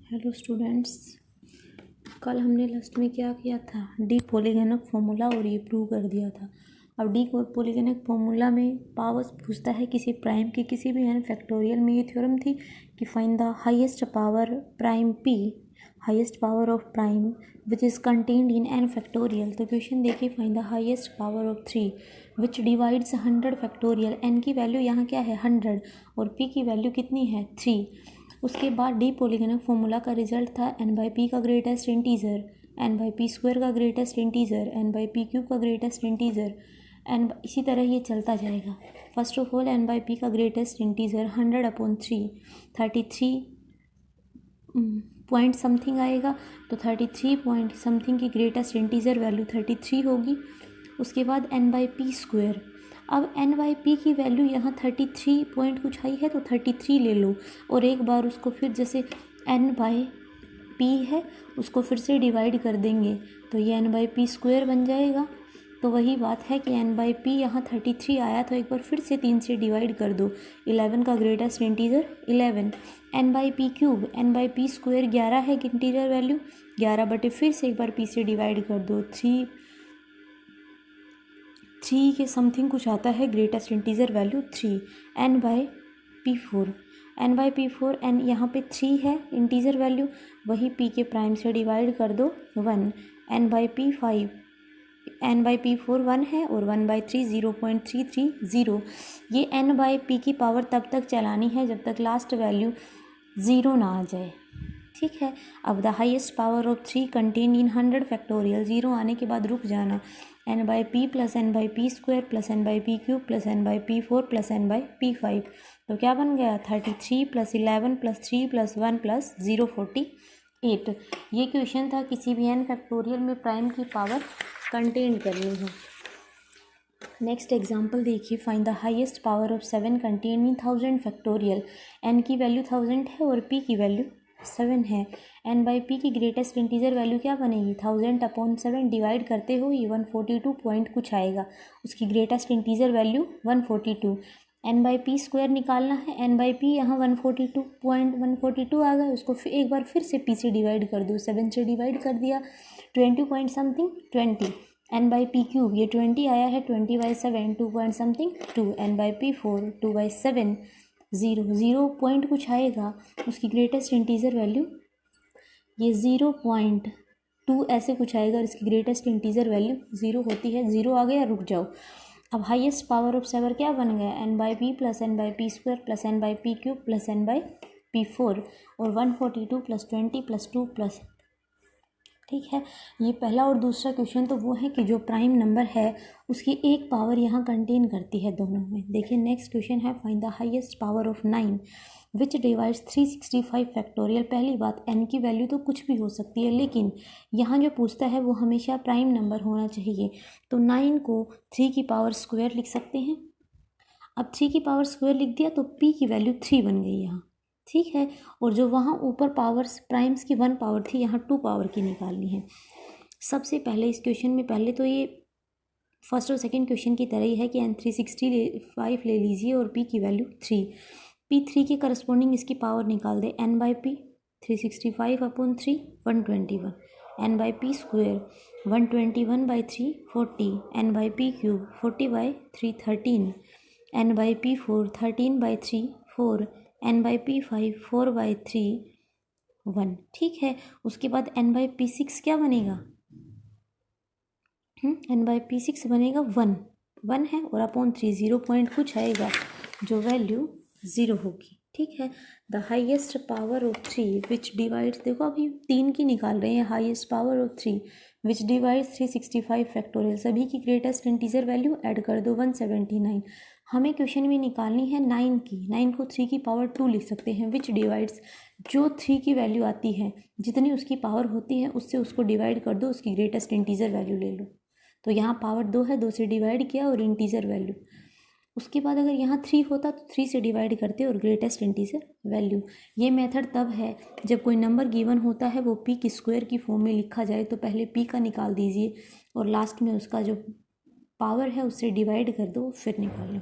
Hello students, कल हमने last में क्या किया था? डी पॉलीगेनिक फॉर्मूला और ये प्रूव कर दिया था। अब डी पॉलीगेनिक फॉर्मूला में पावर्स पूछता है किसी प्राइम की किसी भी n फैक्टोरियल में। ये थ्योरम थी कि find the highest power prime p, highest power of prime which is contained in n factorial. तो क्वेश्चन देखिए, find the highest power of 3 which divides 100 factorial. n की वैल्यू यहाँ क्या है 100 और p की वैल्यू कितनी है 3। उसके बाद डी पॉलीगेनिक फॉर्मूला का रिजल्ट था n/p का ग्रेटेस्ट इंटीजर, n/p स्क्वायर का ग्रेटेस्ट इंटीजर, n/p क्यूब का ग्रेटेस्ट इंटीजर, एन इसी तरह ये चलता जाएगा। फर्स्ट ऑफ ऑल n/p का ग्रेटेस्ट इंटीजर 100/3 33 पॉइंट समथिंग आएगा, तो 33 पॉइंट समथिंग की ग्रेटेस्ट इंटीजर वैल्यू 33 होगी। उसके बाद n/p स्क्वायर, अब n/p की वैल्यू यहाँ 33 पॉइंट कुछ आई है तो 33 ले लो और एक बार उसको फिर जैसे n/p है उसको फिर से डिवाइड कर देंगे तो ये n/p स्क्वायर बन जाएगा। तो वही बात है कि n/p यहाँ 33 आया तो एक बार फिर से 3 से डिवाइड कर दो। 11 का greatest integer 11। n/p cube, n/p square 11 है इंटीजर वैल्यू 11 बटे फिर से एक बार p से डिवाइड कर दो। 3 के समथिंग कुछ आता है greatest integer value 3। n/p4, n/p4 n यहाँ पे 3 है इंटीजर वैल्यू, वही p के प्राइम से डिवाइड कर दो 1। n/p5, n/p4 1 है और 1/3 0.330। ये n/p की पावर तब तक चलानी है जब तक लास्ट वैल्यू 0 ना आ जाए, ठीक है। अब the highest power of 3 contain in 100 factorial, 0 आने के बाद रुक जाना। n/p plus n/p square plus n/p cube plus n/p4 plus n/p5, तो क्या बन गया 33 प्लस 11 प्लस 3 प्लस 1 प्लस 0 48। ये क्वेश्चन था किसी भी n फैक्टोरियल में प्राइम की पावर कंटेन करनी है। नेक्स्ट एग्जाम्पल देखिए, find the highest power of 7 contain in 1000 factorial. n की वैल्यू 1000 है और p की वैल्यू 7 है। n/p की ग्रेटेस्ट इंटीजर वैल्यू क्या बनेगी 1000/7 डिवाइड करते हो ये 142 पॉइंट कुछ आएगा, उसकी greatest integer value 142। n/p square निकालना है, n/p यहाँ 142 आ गया, उसको फिर एक बार फिर से p से डिवाइड कर दो, 7 से डिवाइड कर दिया 20 पॉइंट समथिंग 20। n/p क्यूब ये 20 आया है 20/7 2 पॉइंट समथिंग 2। n/p4 2/7 0 पॉइंट कुछ आएगा, उसकी ग्रेटेस्ट इंटीजर वैल्यू ये 0.2 ऐसे कुछ आएगा और इसकी ग्रेटेस्ट इंटीजर वैल्यू 0 होती है। 0 आ गया, रुक जाओ। अब हाईएस्ट पावर ऑफ 7 क्या बन गया n/p plus n/p square plus n/p cube plus n/p4 और 142 प्लस 20 प्लस 2 प्लस, ठीक है। ये पहला और दूसरा क्वेश्चन तो वो है कि जो प्राइम नंबर है उसकी एक पावर यहाँ कंटेन करती है दोनों में। देखिए नेक्स्ट क्वेश्चन है, find the highest power of 9 which divides 365 factorial. पहली बात n की वैल्यू तो कुछ भी हो सकती है, लेकिन यहाँ जो पूछता है वो हमेशा प्राइम नंबर होना चाहिए। तो 9 को 3 की पावर स्क्वायर लिख सकते हैं। अब 3 की पावर स्क्वायर लिख दिया तो p की वैल्यू 3 बन गई यहाँ, ठीक है। और जो वहाँ ऊपर पावर्स प्राइम्स की 1 पावर थी यहाँ 2 पावर की निकालनी है। सबसे पहले इस क्वेश्चन में पहले तो ये फर्स्ट और सेकंड क्वेश्चन की तरह ही है कि n365 ले लीजिए और p की वैल्यू 3। p3 के करस्पॉन्डिंग इसकी पावर निकाल दे, n/p 365/3 121, n/p square 121/3 40, n/p cube 40/3 13, n/p4 13/3 4, n/p5 4/3 1, ठीक है। उसके बाद n/p6 क्या बनेगा n/p6 बनेगा 1 है और अपॉन 3 0 पॉइंट कुछ आएगा जो वैल्यू 0 होगी, ठीक है। The highest power of 3 which divides, देखो अभी 3 की निकाल रहे हैं, highest power of 3 which divides 365 factorial. सभी की ग्रेटेस्ट इंटीजर वैल्यू ऐड कर दो 179। हमें क्वेश्चन में निकालनी है 9 की, 9 को 3 की पावर 2 लिख सकते हैं। विच डिवाइड्स, जो 3 की वैल्यू आती है जितनी उसकी पावर होती है उससे उसको डिवाइड कर दो, उसकी ग्रेटेस्ट इंटीजर वैल्यू ले लो। तो यहाँ पावर 2 है, 2 से डिवाइड किया और इंटीजर वैल्यू। उसके बाद अगर यहाँ 3 होता तो 3 से डिवाइड करते और ग्रेटेस्ट इंटीजर वैल्यू। ये मेथड तब है जब कोई नंबर गिवन होता है वो p की स्क्वायर की फॉर्म में लिखा जाए, तो पहले p का निकाल दीजिए और लास्ट में उसका जो पावर है उससे डिवाइड कर दो फिर निकालो।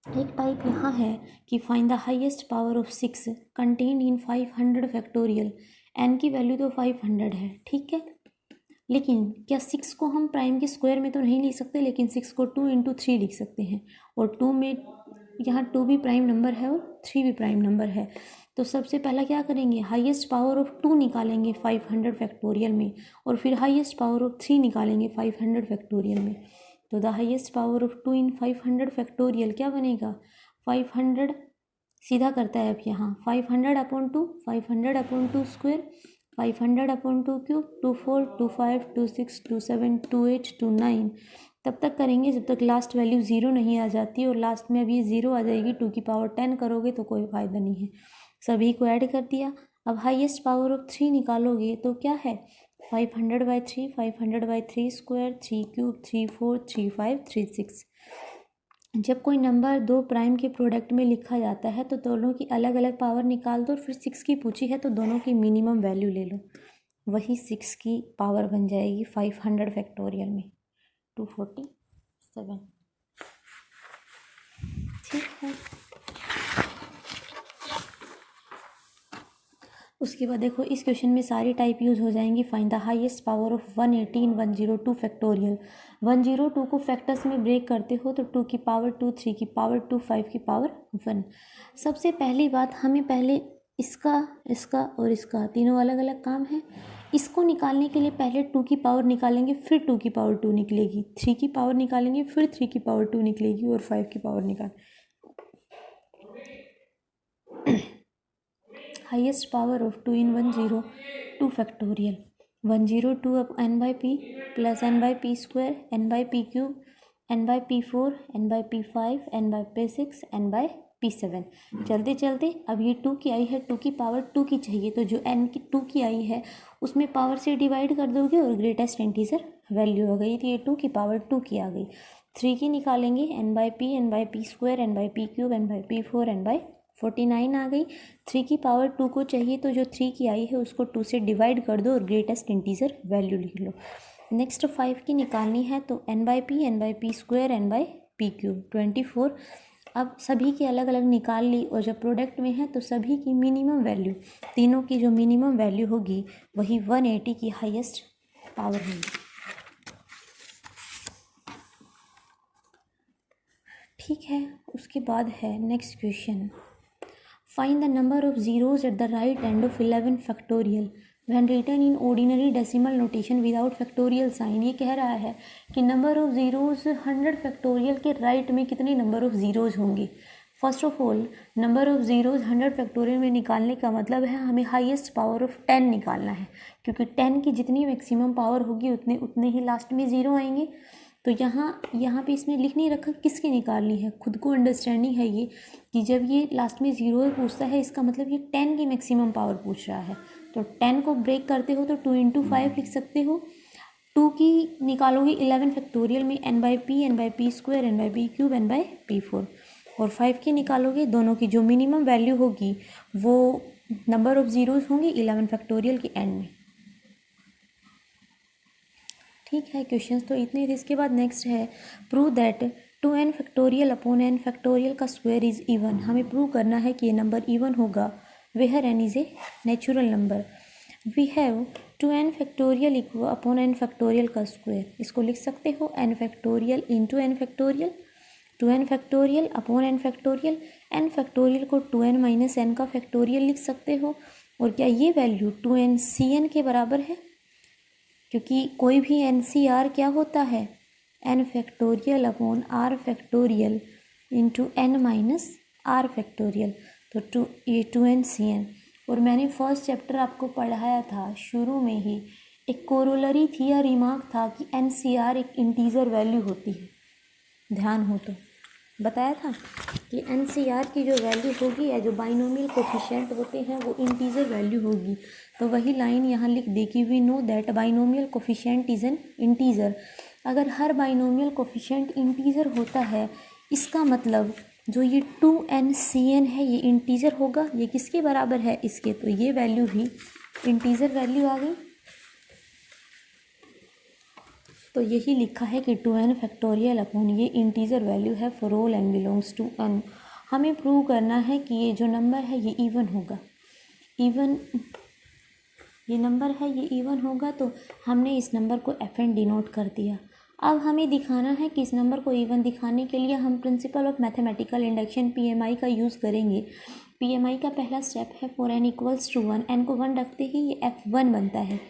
एक टाइप यहाँ है कि find the highest power of 6 contained in 500 factorial. n की वैल्यू तो 500 है, ठीक है, लेकिन क्या 6 को हम प्राइम के स्क्वायर में तो नहीं लिख सकते, लेकिन 6 को 2 इंटू 3 लिख सकते हैं। और 2 में यहाँ 2 भी प्राइम नंबर है और 3 भी प्राइम नंबर है। तो सबसे पहला क्या करेंगे, हाईएस्ट पावर ऑफ 2 निकालेंगे 500 फैक्टोरियल में, और फिर हाईएस्ट पावर ऑफ 3 निकालेंगे 500 फैक्टोरियल में। तो the highest power of 2 in 500 factorial क्या बनेगा, 500 सीधा करता है अब यहाँ 500 upon 2, 500 upon 2 square, 500 upon 2 cube, 2 4 2 5 2 6 2 7 2 8 2 9 तब तक करेंगे जब तक लास्ट वैल्यू ज़ीरो नहीं आ जाती, और लास्ट में अब ये ज़ीरो आ जाएगी। 2 की पावर 10 करोगे तो कोई फ़ायदा नहीं है। सभी को ऐड कर दिया। अब हाईएस्ट पावर ऑफ 3 निकालोगे तो क्या है, 500/3, 500/3 स्क्वायर, 3 क्यूब, 3 4 3 5 3 6। जब कोई नंबर दो प्राइम के प्रोडक्ट में लिखा जाता है तो दोनों की अलग अलग पावर निकाल दो, फिर 6 की पूछी है तो दोनों की मिनिमम वैल्यू ले लो, वही 6 की पावर बन जाएगी 500 फैक्टोरियल में 247। ठीक है, उसके बाद देखो इस क्वेश्चन में सारी टाइप यूज़ हो जाएंगी। Find the highest power of 180 in 102 factorial. 102 को फैक्टर्स में ब्रेक करते हो तो 2 की पावर 2, 3 की पावर 2, 5 की पावर 1। सबसे पहली बात, हमें पहले इसका और इसका तीनों अलग अलग काम है। इसको निकालने के लिए पहले 2 की पावर निकालेंगे, फिर 2 की पावर 2 निकलेगी, 3 की पावर निकालेंगे, फिर 3 की पावर 2 निकलेगी, और 5 की पावर निकाल highest power of 2 in 102 factorial. 102 अब n/p plus n/p square, n/p cube, n/p4, n/p5, n/p6, n/p7। चलते चलते अब ये 2 की आई है, 2 की पावर 2 की चाहिए, तो जो n की 2 की आई है उसमें पावर से डिवाइड कर दोगे और ग्रेटेस्ट इंटीजर वैल्यू हो गई, तो ये 2 की पावर 2 की आ गई। 3 की निकालेंगे, n/p, n/p square, n/p cube, n/p4, n/49 आ गई। 3 की पावर 2 को चाहिए, तो जो 3 की आई है उसको 2 से डिवाइड कर दो और ग्रेटेस्ट इंटीजर वैल्यू लिख लो। नेक्स्ट 5 की निकालनी है, तो n/p, n/p square, n/p cube 24। अब सभी की अलग अलग निकाल ली, और जब प्रोडक्ट में है तो सभी की मिनिमम वैल्यू, तीनों की जो मिनिमम वैल्यू होगी वही 180 की हाईएस्ट पावर होगी। ठीक है, उसके बाद है next question, find the number of zeros at the right end of 11 factorial when written in ordinary decimal notation without factorial sign। ये कह रहा है कि नंबर ऑफ ज़ीरोज़ 100 फैक्टोरियल के राइट में कितने नंबर ऑफ ज़ीरोज़ होंगे। First of all, number of zeros 100 factorial में निकालने का मतलब है हमें हाईएस्ट पावर ऑफ 10 निकालना है, क्योंकि 10 की जितनी मैक्सिमम पावर होगी उतने ही लास्ट में ज़ीरो आएंगे। तो यहाँ पे इसमें लिख नहीं रखा किसकी निकालनी है, खुद को अंडरस्टैंडिंग है ये कि जब ये लास्ट में ज़ीरो पूछता है इसका मतलब ये 10 की मैक्सिमम पावर पूछ रहा है। तो 10 को ब्रेक करते हो तो 2 इंटू 5 लिख सकते हो। 2 की निकालोगे 11 फैक्टोरियल में n/p, n/p square, n/p cube, n/p4, और 5 की निकालोगे, दोनों की जो मिनिमम वैल्यू होगी वो नंबर ऑफ ज़ीरोज़ होंगी 11 फैक्टोरियल के एंड में। ठीक है, क्वेश्चंस तो इतने थे। इसके बाद नेक्स्ट है prove that 2n factorial upon n factorial का स्क्वायर इज़ इवन। हमें प्रूव करना है कि ये नंबर इवन होगा where n is a natural number. We have 2n factorial equal upon n factorial का स्क्वायर। इसको लिख सकते हो n factorial into n factorial, 2n factorial upon n factorial. n factorial को 2n माइनस n का factorial लिख सकते हो। और क्या ये वैल्यू 2n cn के बराबर है, क्योंकि कोई भी NCR क्या होता है, n factorial upon r factorial into n minus r factorial. तो ये 2n cn। और मैंने फर्स्ट चैप्टर आपको पढ़ाया था शुरू में ही, एक कोरोलरी थी या रिमार्क था कि NCR एक इंटीजर वैल्यू होती है, ध्यान हो तो बताया था कि NCR की जो वैल्यू होगी या जो बाइनोमियल कोफिशिएंट होते हैं वो इंटीजर वैल्यू होगी। तो वही लाइन यहाँ लिख दी कि we know that binomial coefficient is an integer. अगर हर बाइनोमियल कोफिशिएंट इंटीजर होता है, इसका मतलब जो ये 2n cn है ये इंटीजर होगा। ये किसके बराबर है, इसके, तो ये वैल्यू भी इंटीजर वैल्यू आ गई। तो यही लिखा है कि 2n फैक्टोरियल अपॉन ये इंटीजर वैल्यू है for all n belongs to n। हमें प्रूव करना है कि ये जो नंबर है ये इवन होगा। इवन ये नंबर है ये इवन होगा, तो हमने इस नंबर को fn डिनोट कर दिया। अब हमें दिखाना है कि इस नंबर को इवन दिखाने के लिए हम principle of mathematical induction PMI का यूज़ करेंगे। PMI का पहला स्टेप है for n equals to 1, n को 1 रखते ही ये f1 बनता है।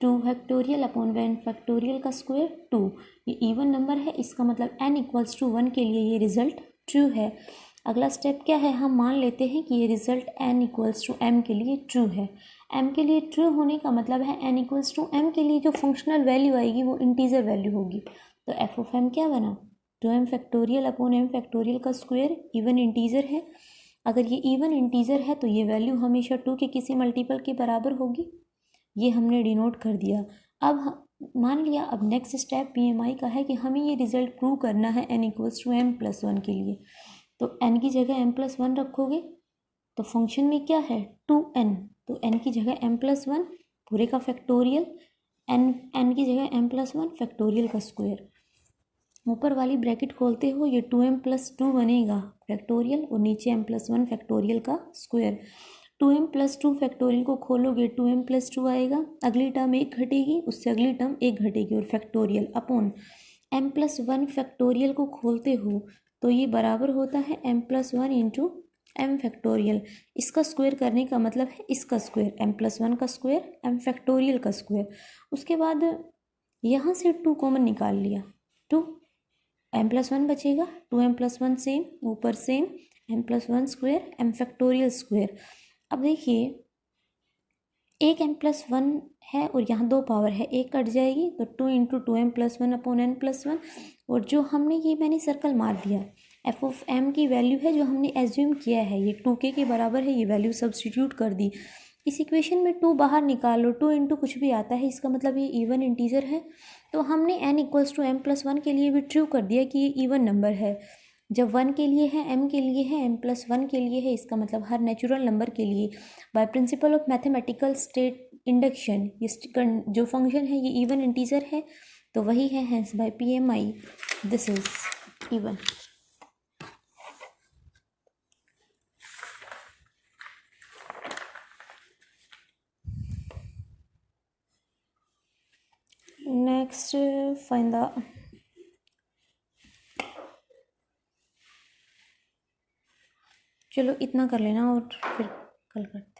2 फैक्टोरियल अपॉन 1 फैक्टोरियल का स्क्वायर 2। ये इवन नंबर है, इसका मतलब n इक्वल्स टू 1 के लिए ये रिजल्ट ट्रू है। अगला स्टेप क्या है, हम मान लेते हैं कि ये result n equals to m के लिए ट्रू है। m के लिए ट्रू होने का मतलब है n इक्वल्स टू m के लिए जो फंक्शनल वैल्यू आएगी वो इंटीजर वैल्यू होगी। तो f ऑफ m क्या बना, 2m factorial upon m factorial का स्क्वायर इवन इंटीजर है। अगर ये इवन इंटीजर है तो ये वैल्यू हमेशा 2 के किसी मल्टीपल के बराबर होगी, ये हमने डिनोट कर दिया। अब मान लिया, अब नेक्स्ट स्टेप PMI का है कि हमें ये रिजल्ट प्रूव करना है n equals to m plus 1 के लिए। तो n की जगह m प्लस 1 रखोगे तो फंक्शन में क्या है 2n, तो n की जगह m प्लस 1 पूरे का फैक्टोरियल, n की जगह m प्लस 1 फैक्टोरियल का स्क्वायर। ऊपर वाली ब्रैकेट खोलते हो ये 2m प्लस 2 बनेगा फैक्टोरियल और नीचे m प्लस 1 फैक्टोरियल का स्क्वायर। 2m प्लस 2 फैक्टोरियल को खोलोगे 2m प्लस 2 आएगा, अगली टर्म एक घटेगी, उससे अगली टर्म एक घटेगी और factorial upon m plus 1 factorial को खोलते हो तो ये बराबर होता है m plus 1 into m factorial. इसका स्क्वायर करने का मतलब है इसका स्क्वायर, m प्लस 1 का स्क्वायर m फैक्टोरियल का स्क्वायर। उसके बाद यहाँ से 2 कॉमन निकाल लिया, 2 m प्लस 1 बचेगा, 2m प्लस 1 सेम, ऊपर same m plus 1 square m factorial square. अब देखिए एक m प्लस 1 है और यहाँ 2 पावर है, एक कट जाएगी तो 2 into 2m plus 1 upon n plus 1। और जो हमने ये मैंने सर्कल मार दिया, f ऑफ m की वैल्यू है जो हमने एज्यूम किया है ये 2k के बराबर है, ये वैल्यू सब्सटीट्यूट कर दी। इस इक्वेशन में 2 बाहर निकाल लो, 2 इंटू कुछ भी आता है, इसका मतलब ये इवन इंटीजर है। तो हमने n equals to m plus 1 के लिए भी ट्रू कर दिया कि ये इवन नंबर है। जब 1 के लिए है, m के लिए है, m प्लस 1 के लिए है, इसका मतलब हर नेचुरल नंबर के लिए by principle of mathematical state induction ये जो फंक्शन है ये इवन इंटीजर है, तो वही है hence by PMI this is even. Next find the, चलो इतना कर लेना और फिर कल करते हैं।